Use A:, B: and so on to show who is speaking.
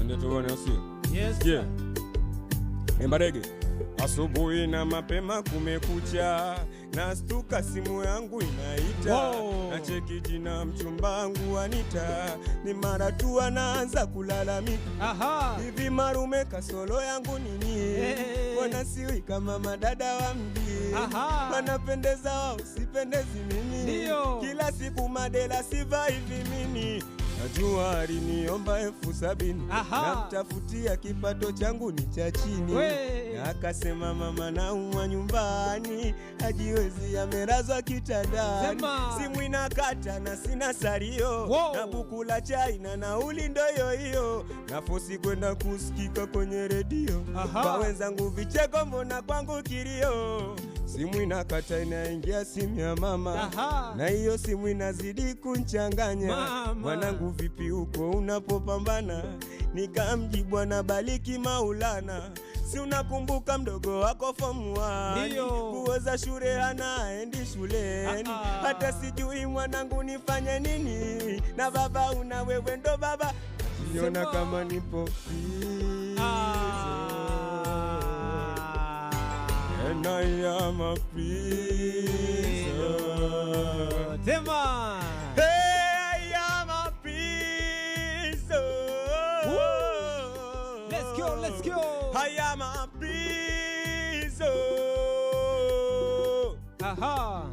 A: Ndio tuone usio.
B: Yes.
A: Yeah. Embarege. Asubuhi na mapema kumekucha, nastuka simu yangu inaita.
B: Wow.
A: Na cheki jina mchumba wangu Anita, ni mara tu anaanza kulalamika.
B: Aha.
A: Hivi marume kasolo yangu nini?
B: Hey.
A: Wanasiwi kama madada wa mji.
B: Aha.
A: Wanapendeza wao sipendezi mimi.
B: Ndio.
A: Kila siku madela siva hivi mimi. Najua aliniomba 70,000. Namtafutia kipato changu ni cha chini. Na akasema mama naumwa nyumbani, hajiwezi amerazwa kitandani. Simu inakata na sina salio. Na buku la chai na nauli ndo hiyo. Nafosi kwenda kusikika kwenye redio. Kwa wenzangu vicheko mbona kwangu kilio. Simu inakata inaingia simu ya mama. Na hiyo simu inazidi kunchanganya. Mwanangu vipi huko unapopambana? Nikamjibu bwana bariki Maulana. Si unakumbuka mdogo wako form 1? Kuoza shule anaendi shuleni. Hata sijui mwanangu nifanye nini. Na baba una wewe ndo baba. Niona kama nipo fizo. And I am a prison.
B: Tema.
A: Hey, I am a prison.
B: Let's go, let's go.
A: I am a prison.
B: Aha.